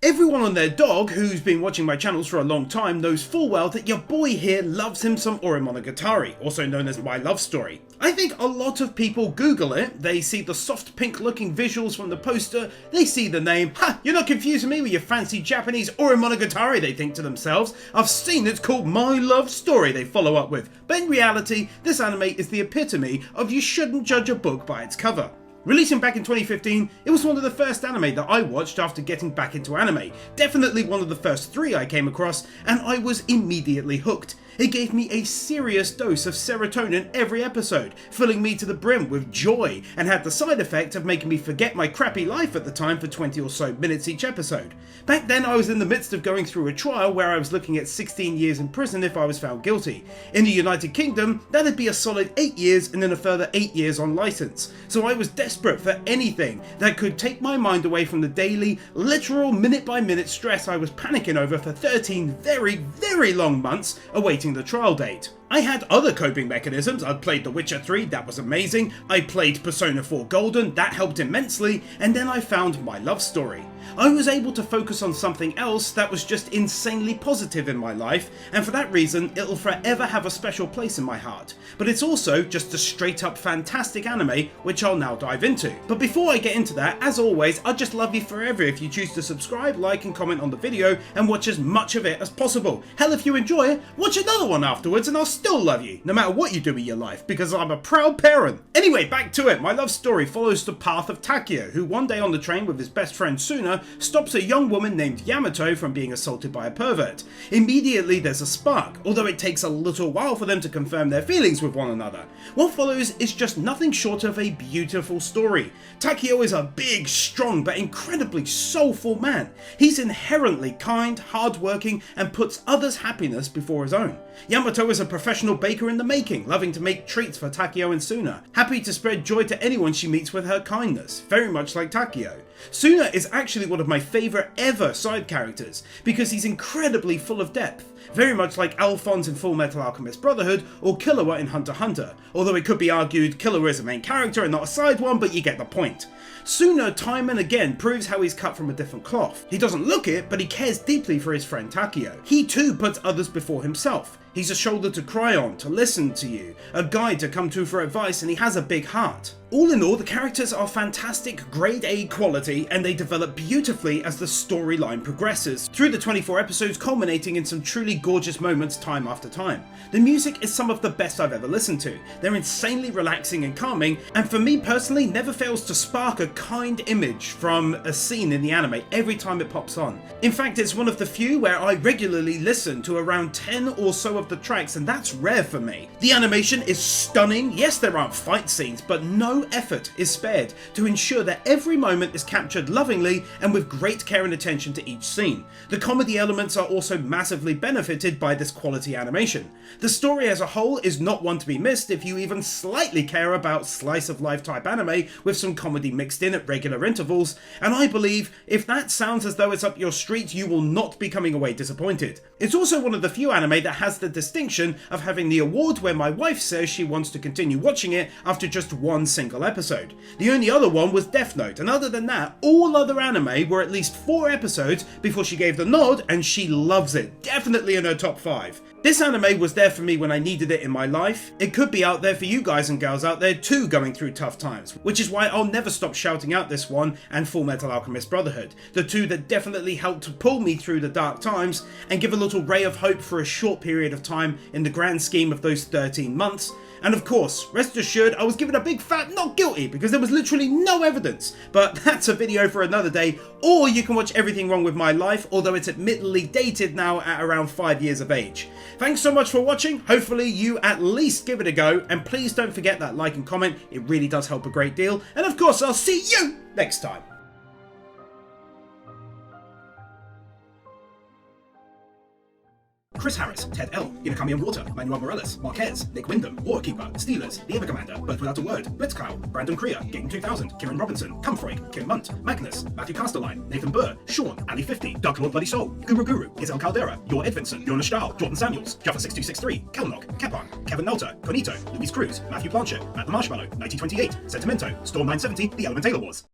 Everyone and their dog who's been watching my channels for a long time knows full well that your boy here loves him some Ore Monogatari, also known as My Love Story. I think a lot of people Google it, they see the soft pink looking visuals from the poster, they see the name, ha, you're not confusing me with your fancy Japanese Ore Monogatari, they think to themselves. I've seen it's called My Love Story, they follow up with. But in reality, this anime is the epitome of you shouldn't judge a book by its cover. Releasing back in 2015, it was one of the first anime that I watched after getting back into anime, definitely one of the first 3 I came across, and I was immediately hooked. It gave me a serious dose of serotonin every episode, filling me to the brim with joy, and had the side effect of making me forget my crappy life at the time for 20 or so minutes each episode. Back then I was in the midst of going through a trial where I was looking at 16 years in prison if I was found guilty. In the United Kingdom, that'd be a solid 8 years and then a further 8 years on licence, so I was desperate for anything that could take my mind away from the daily, literal minute-by-minute stress I was panicking over for 13 very long months awaiting the trial date. I had other coping mechanisms. I'd played The Witcher 3, that was amazing. I played Persona 4 Golden, that helped immensely, and then I found My Love Story. I was able to focus on something else that was just insanely positive in my life, and for that reason it'll forever have a special place in my heart. But it's also just a straight up fantastic anime, which I'll now dive into. But before I get into that, as always, I'd just love you forever if you choose to subscribe, like and comment on the video, and watch as much of it as possible. Hell, if you enjoy it, watch another one afterwards and I'll still love you, no matter what you do with your life, because I'm a proud parent. Anyway, back to it. My Love Story follows the path of Takeo, who one day on the train with his best friend Suna stops a young woman named Yamato from being assaulted by a pervert. Immediately there's a spark, although it takes a little while for them to confirm their feelings with one another. What follows is just nothing short of a beautiful story. Takeo is a big, strong, but incredibly soulful man. He's inherently kind, hardworking, and puts others' happiness before his own. Yamato is a professional baker in the making, loving to make treats for Takeo and Suna, happy to spread joy to anyone she meets with her kindness, very much like Takeo. Suna is actually one of my favourite ever side characters, because he's incredibly full of depth, very much like Alphonse in Full Metal Alchemist Brotherhood or Killua in Hunter x Hunter, although it could be argued Killua is a main character and not a side one, but you get the point. Suna time and again proves how he's cut from a different cloth. He doesn't look it, but he cares deeply for his friend Takeo. He too puts others before himself. He's a shoulder to cry on, to listen to you, a guide to come to for advice, and he has a big heart. All in all, the characters are fantastic grade A quality, and they develop beautifully as the storyline progresses, through the 24 episodes culminating in some truly gorgeous moments time after time. The music is some of the best I've ever listened to. They're insanely relaxing and calming, and for me personally never fails to spark a kind image from a scene in the anime every time it pops on. In fact, it's one of the few where I regularly listen to around 10 or so of the tracks, and that's rare for me. The animation is stunning. Yes, there aren't fight scenes, but no effort is spared to ensure that every moment is captured lovingly and with great care and attention to each scene. The comedy elements are also massively benefited by this quality animation. The story as a whole is not one to be missed if you even slightly care about slice of life type anime with some comedy mixed in at regular intervals, and I believe if that sounds as though it's up your street, you will not be coming away disappointed. It's also one of the few anime that has the distinction of having the award where my wife says she wants to continue watching it after just one single episode. The only other one was Death Note, and other than that, all other anime were at least 4 episodes before she gave the nod, and she loves it, definitely in her top 5. This anime was there for me when I needed it in my life. It could be out there for you guys and girls out there too going through tough times, which is why I'll never stop shouting out this one and Full Metal Alchemist Brotherhood, the two that definitely helped to pull me through the dark times and give a little ray of hope for a short period of time in the grand scheme of those 13 months. And of course, rest assured I was given a big fat not guilty because there was literally no evidence, but that's a video for another day, or you can watch Everything Wrong With My Life, although it's admittedly dated now at around 5 years of age. Thanks so much for watching, hopefully you at least give it a go, and please don't forget that like and comment, it really does help a great deal, and of course I'll see you next time. Chris Harris, Ted L, Inakami and Water, Manuel Morales, Marquez, Nick Wyndham, War Keeper, Steelers, The Ever Commander, Birth Without a Word, Blitzkyle, Brandon Krier, Game 2000, Kieran Robinson, Cumfroy, Kim Munt, Magnus, Matthew Casterline, Nathan Burr, Sean, Ali50, Dark Lord Bloody Soul, Guru, Isel Caldera, Yor Edvinson, Jonas Stahl, Jordan Samuels, Jaffa6263, Kelnock, Kepan, Kevin Melter, Conito, Luis Cruz, Matthew Blanchett, Matt the Marshmallow, 1928, Sentimento, Storm 970, The Elemental Wars.